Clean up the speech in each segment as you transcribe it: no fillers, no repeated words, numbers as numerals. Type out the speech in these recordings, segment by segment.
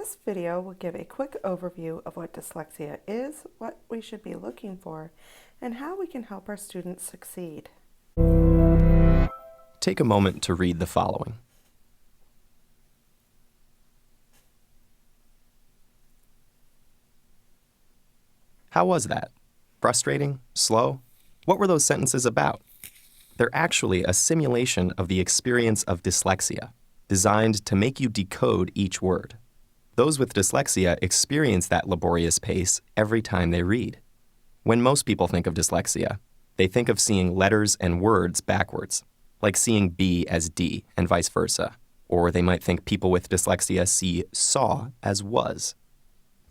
This video will give a quick overview of what dyslexia is, what we should be looking for, and how we can help our students succeed. Take a moment to read the following. How was that? Frustrating? Slow? What were those sentences about? They're actually a simulation of the experience of dyslexia, designed to make you decode each word. Those with dyslexia experience that laborious pace every time they read. When most people think of dyslexia, they think of seeing letters and words backwards, like seeing B as D and vice versa, or they might think people with dyslexia see saw as was.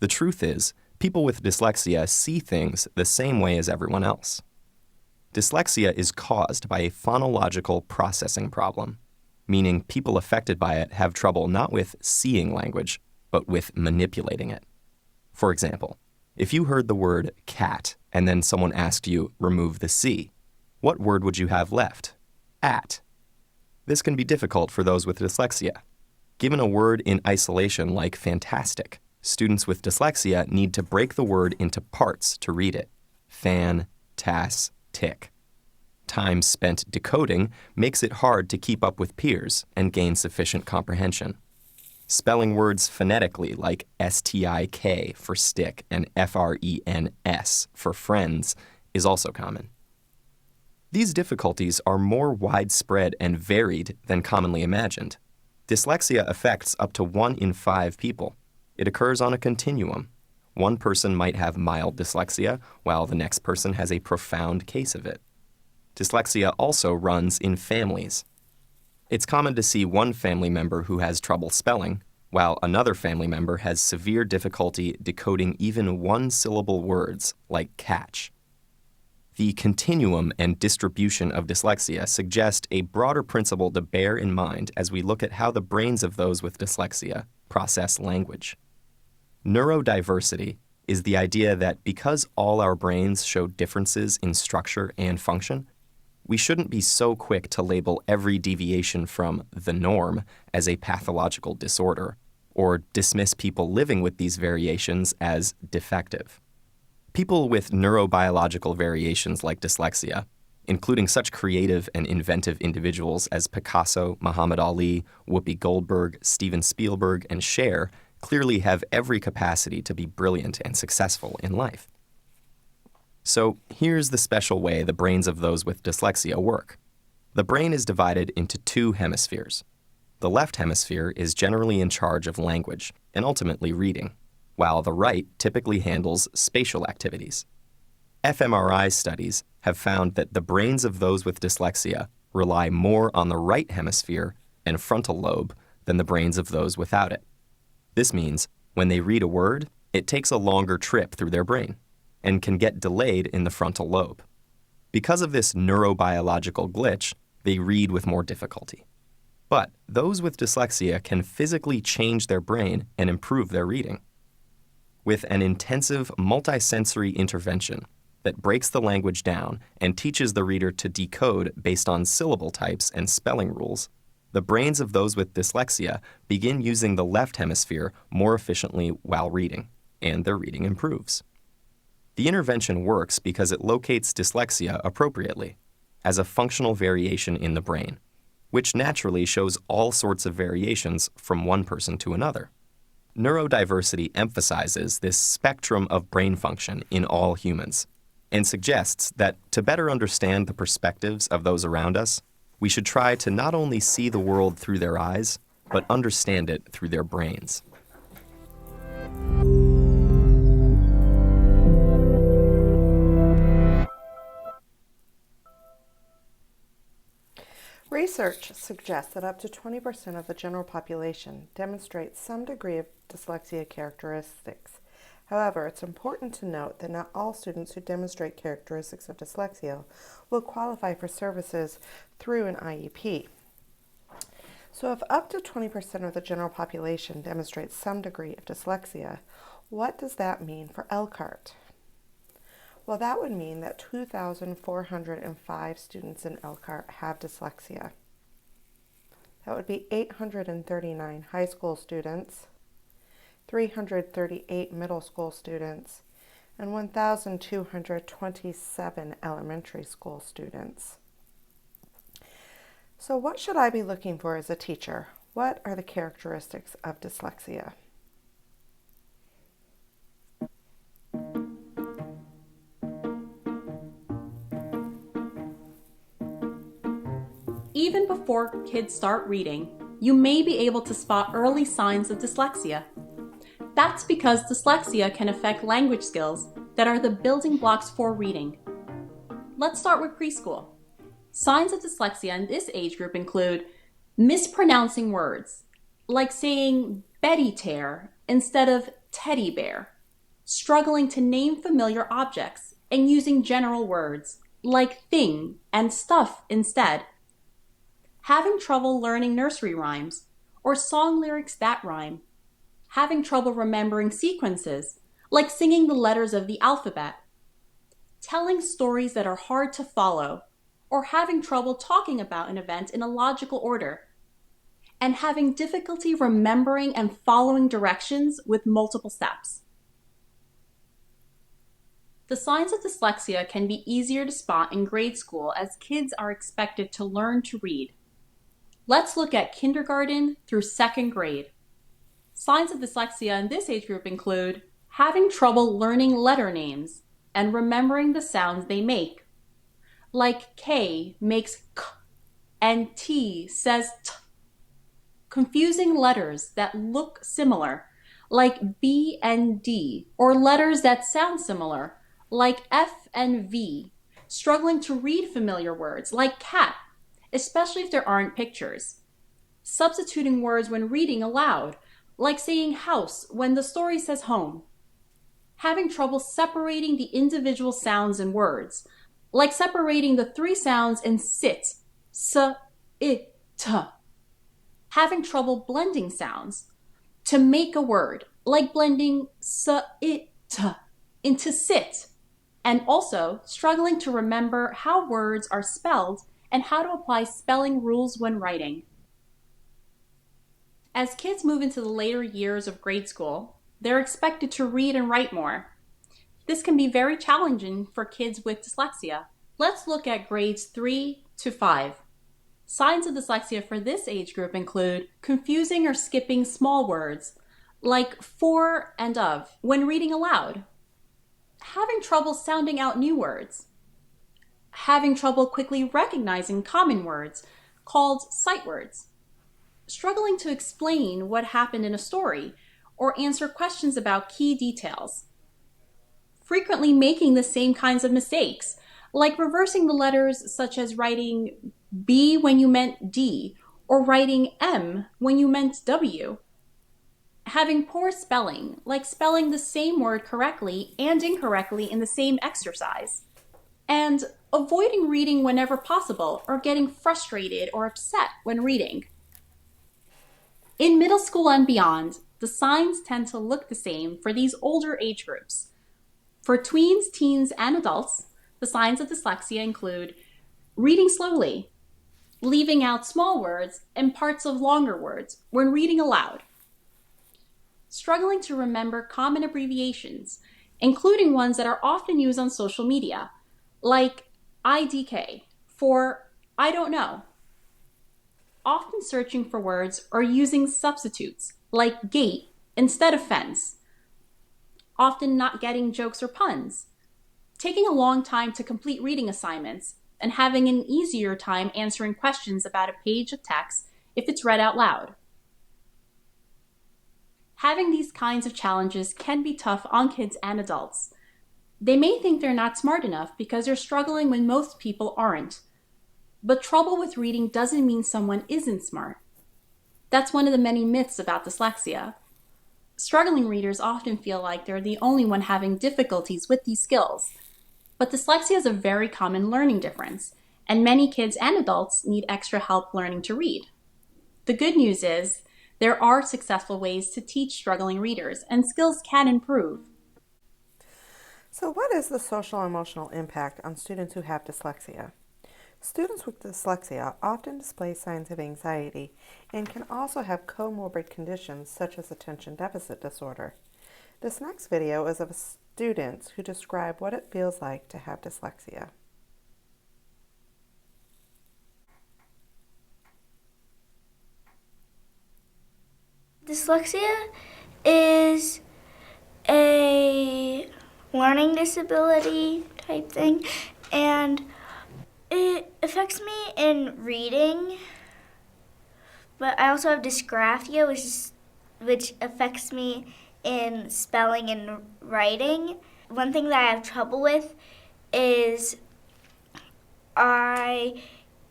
The truth is, people with dyslexia see things the same way as everyone else. Dyslexia is caused by a phonological processing problem, meaning people affected by it have trouble not with seeing language, but with manipulating it. For example, if you heard the word cat and then someone asked you, remove the C, what word would you have left? At. This can be difficult for those with dyslexia. Given a word in isolation like fantastic, students with dyslexia need to break the word into parts to read it. Fan, tas, tick. Time spent decoding makes it hard to keep up with peers and gain sufficient comprehension. Spelling words phonetically like S-T-I-K for stick and F-R-E-N-S for friends is also common. These difficulties are more widespread and varied than commonly imagined. Dyslexia affects up to 1 in 5 people. It occurs on a continuum. One person might have mild dyslexia, while the next person has a profound case of it. Dyslexia also runs in families. It's common to see one family member who has trouble spelling, while another family member has severe difficulty decoding even one-syllable words like catch. The continuum and distribution of dyslexia suggest a broader principle to bear in mind as we look at how the brains of those with dyslexia process language. Neurodiversity is the idea that because all our brains show differences in structure and function, we shouldn't be so quick to label every deviation from the norm as a pathological disorder, or dismiss people living with these variations as defective. People with neurobiological variations like dyslexia, including such creative and inventive individuals as Picasso, Muhammad Ali, Whoopi Goldberg, Steven Spielberg, and Cher, clearly have every capacity to be brilliant and successful in life. So here's the special way the brains of those with dyslexia work. The brain is divided into 2 hemispheres. The left hemisphere is generally in charge of language and ultimately reading, while the right typically handles spatial activities. fMRI studies have found that the brains of those with dyslexia rely more on the right hemisphere and frontal lobe than the brains of those without it. This means when they read a word, it takes a longer trip through their brain and can get delayed in the frontal lobe. Because of this neurobiological glitch, they read with more difficulty. But those with dyslexia can physically change their brain and improve their reading. With an intensive multisensory intervention that breaks the language down and teaches the reader to decode based on syllable types and spelling rules, the brains of those with dyslexia begin using the left hemisphere more efficiently while reading, and their reading improves. The intervention works because it locates dyslexia appropriately, as a functional variation in the brain, which naturally shows all sorts of variations from one person to another. Neurodiversity emphasizes this spectrum of brain function in all humans, and suggests that to better understand the perspectives of those around us, we should try to not only see the world through their eyes, but understand it through their brains. Research suggests that up to 20% of the general population demonstrates some degree of dyslexia characteristics. However, it's important to note that not all students who demonstrate characteristics of dyslexia will qualify for services through an IEP. So if up to 20% of the general population demonstrates some degree of dyslexia, what does that mean for Elkhart? Well, that would mean that 2,405 students in Elkhart have dyslexia. That would be 839 high school students, 338 middle school students, and 1,227 elementary school students. So what should I be looking for as a teacher? What are the characteristics of dyslexia? Even before kids start reading, you may be able to spot early signs of dyslexia. That's because dyslexia can affect language skills that are the building blocks for reading. Let's start with preschool. Signs of dyslexia in this age group include mispronouncing words, like saying Betty tear instead of teddy bear, struggling to name familiar objects and using general words, like thing and stuff instead, having trouble learning nursery rhymes or song lyrics that rhyme, having trouble remembering sequences, like singing the letters of the alphabet, telling stories that are hard to follow, or having trouble talking about an event in a logical order, and having difficulty remembering and following directions with multiple steps. The signs of dyslexia can be easier to spot in grade school as kids are expected to learn to read. Let's look at kindergarten through second grade. Signs of dyslexia in this age group include having trouble learning letter names and remembering the sounds they make, like K makes K and T says T, confusing letters that look similar, like B and D, or letters that sound similar, like F and V, struggling to read familiar words, like cat, especially if there aren't pictures, substituting words when reading aloud, like saying house when the story says home, having trouble separating the individual sounds in words, like separating the three sounds in sit, s, I, t, having trouble blending sounds to make a word, like blending s, I, t into sit, and also struggling to remember how words are spelled and how to apply spelling rules when writing. As kids move into the later years of grade school, they're expected to read and write more. This can be very challenging for kids with dyslexia. Let's look at grades 3 to 5. Signs of dyslexia for this age group include confusing or skipping small words, like for and of, when reading aloud, having trouble sounding out new words, having trouble quickly recognizing common words, called sight words, struggling to explain what happened in a story or answer questions about key details, frequently making the same kinds of mistakes, like reversing the letters such as writing B when you meant D or writing M when you meant W, having poor spelling, like spelling the same word correctly and incorrectly in the same exercise, and avoiding reading whenever possible or getting frustrated or upset when reading. In middle school and beyond, the signs tend to look the same for these older age groups. For tweens, teens, and adults, the signs of dyslexia include reading slowly, leaving out small words and parts of longer words when reading aloud, struggling to remember common abbreviations, including ones that are often used on social media, like IDK for I don't know, often searching for words or using substitutes like gate instead of fence, often not getting jokes or puns, taking a long time to complete reading assignments, and having an easier time answering questions about a page of text if it's read out loud. Having these kinds of challenges can be tough on kids and adults. They may think they're not smart enough because they're struggling when most people aren't. But trouble with reading doesn't mean someone isn't smart. That's one of the many myths about dyslexia. Struggling readers often feel like they're the only one having difficulties with these skills. But dyslexia is a very common learning difference, and many kids and adults need extra help learning to read. The good news is, there are successful ways to teach struggling readers, and skills can improve. So what is the social emotional impact on students who have dyslexia? Students with dyslexia often display signs of anxiety and can also have comorbid conditions such as attention deficit disorder. This next video is of students who describe what it feels like to have dyslexia. Dyslexia is a learning disability type thing, and it affects me in reading, but I also have dysgraphia, which affects me in spelling and writing. One thing that I have trouble with is I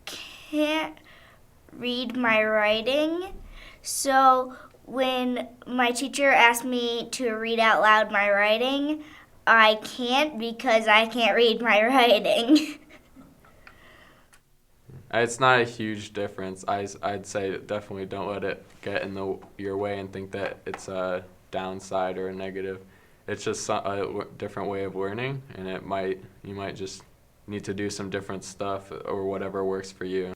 can't read my writing, so when my teacher asked me to read out loud my writing, I can't because I can't read my writing. It's not a huge difference. I'd say definitely don't let it get in your way and think that it's a downside or a negative. It's just a different way of learning, and you might just need to do some different stuff or whatever works for you.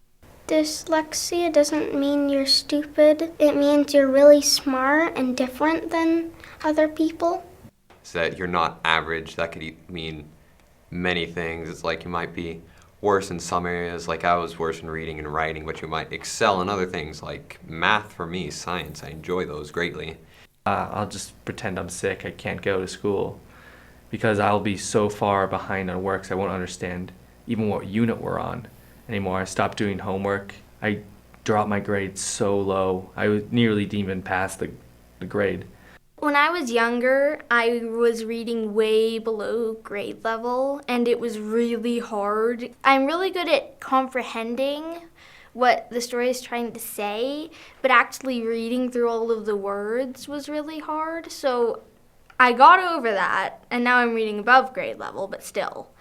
Dyslexia doesn't mean you're stupid. It means you're really smart and different than other people. So that you're not average. That could mean many things. It's like you might be worse in some areas, like I was worse in reading and writing, but you might excel in other things like math for me, science. I enjoy those greatly. I'll just pretend I'm sick, I can't go to school, because I'll be so far behind on work, so I won't understand even what unit we're on anymore. I stopped doing homework. I dropped my grades so low. I nearly didn't even pass the grade. When I was younger, I was reading way below grade level, and it was really hard. I'm really good at comprehending what the story is trying to say, but actually reading through all of the words was really hard. So I got over that, and now I'm reading above grade level, but still.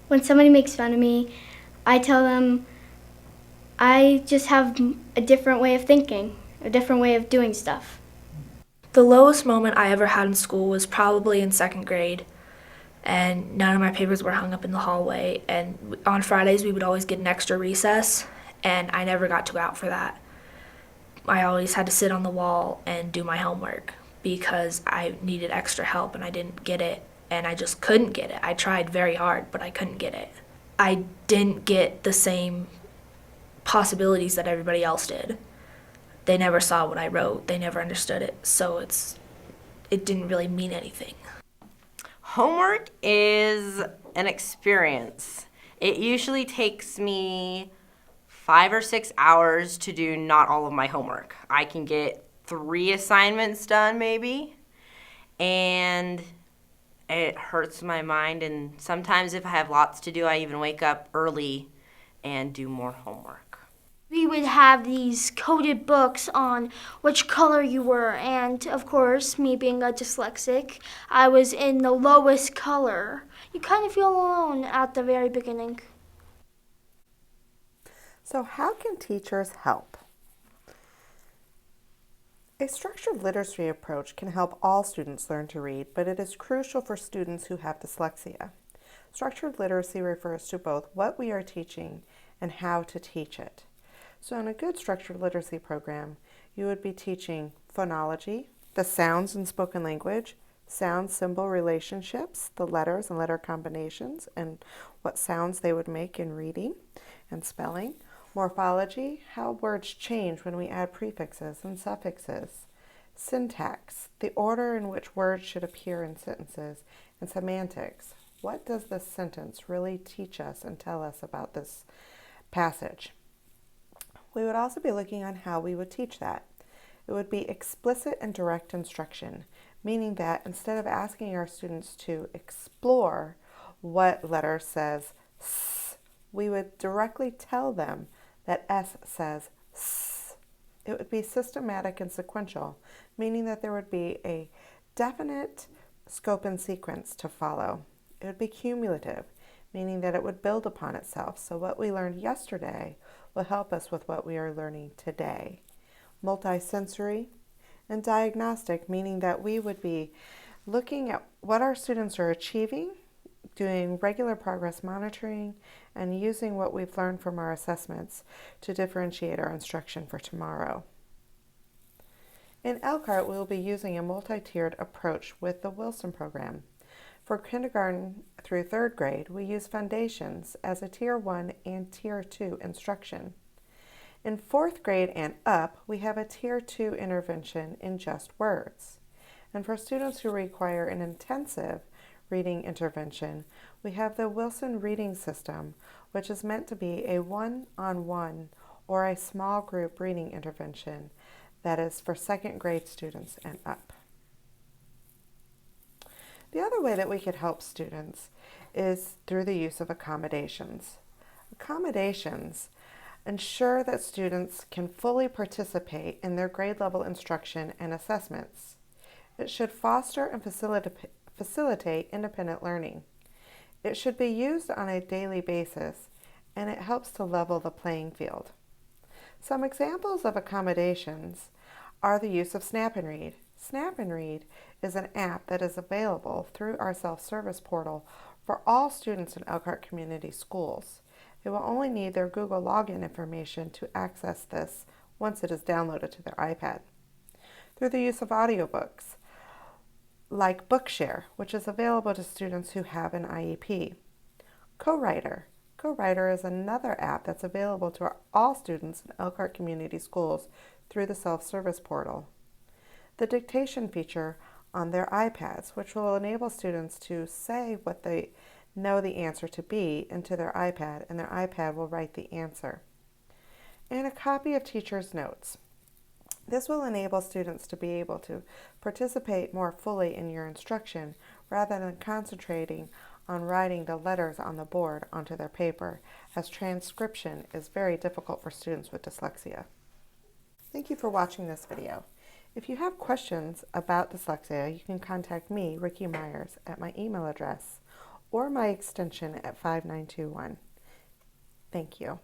When somebody makes fun of me, I tell them I just have a different way of thinking, a different way of doing stuff. The lowest moment I ever had in school was probably in second grade, and none of my papers were hung up in the hallway, and on Fridays we would always get an extra recess, and I never got to go out for that. I always had to sit on the wall and do my homework because I needed extra help and I didn't get it, and I just couldn't get it. I tried very hard, but I couldn't get it. I didn't get the same possibilities that everybody else did. They never saw what I wrote. They never understood it. So it didn't really mean anything. Homework is an experience. It usually takes me 5 or 6 hours to do not all of my homework. I can get 3 assignments done maybe, and it hurts my mind, and sometimes if I have lots to do, I even wake up early and do more homework. We would have these coded books on which color you were, and of course, me being a dyslexic, I was in the lowest color. You kind of feel alone at the very beginning. So how can teachers help? A structured literacy approach can help all students learn to read, but it is crucial for students who have dyslexia. Structured literacy refers to both what we are teaching and how to teach it. So in a good structured literacy program, you would be teaching phonology, the sounds in spoken language, sound-symbol relationships, the letters and letter combinations, and what sounds they would make in reading and spelling, morphology, how words change when we add prefixes and suffixes, syntax, the order in which words should appear in sentences, and semantics. What does this sentence really teach us and tell us about this passage? We would also be looking on how we would teach that. It would be explicit and direct instruction, meaning that instead of asking our students to explore what letter says S, we would directly tell them that S says S. It would be systematic and sequential, meaning that there would be a definite scope and sequence to follow. It would be cumulative, meaning that it would build upon itself. So what we learned yesterday will help us with what we are learning today. Multisensory and diagnostic, meaning that we would be looking at what our students are achieving doing regular progress monitoring, and using what we've learned from our assessments to differentiate our instruction for tomorrow. In Elkhart, we will be using a multi-tiered approach with the Wilson program. For kindergarten through third grade, we use foundations as a Tier 1 and Tier 2 instruction. In fourth grade and up, we have a Tier 2 intervention in just words. And for students who require an intensive reading intervention, we have the Wilson Reading System, which is meant to be a one-on-one or a small group reading intervention that is for second grade students and up. The other way that we could help students is through the use of accommodations. Accommodations ensure that students can fully participate in their grade level instruction and assessments. It should foster and facilitate independent learning. It should be used on a daily basis, and it helps to level the playing field. Some examples of accommodations are the use of Snap and Read. Snap and Read is an app that is available through our self-service portal for all students in Elkhart Community Schools. They will only need their Google login information to access this once it is downloaded to their iPad. Through the use of audiobooks, like Bookshare, which is available to students who have an IEP. Co-Writer. Co-Writer is another app that's available to all students in Elkhart Community Schools through the self-service portal. The dictation feature on their iPads, which will enable students to say what they know the answer to be into their iPad, and their iPad will write the answer. And a copy of teacher's notes. This will enable students to be able to participate more fully in your instruction rather than concentrating on writing the letters on the board onto their paper, as transcription is very difficult for students with dyslexia. Thank you for watching this video. If you have questions about dyslexia, you can contact me, Ricky Myers, at my email address or my extension at 5921. Thank you.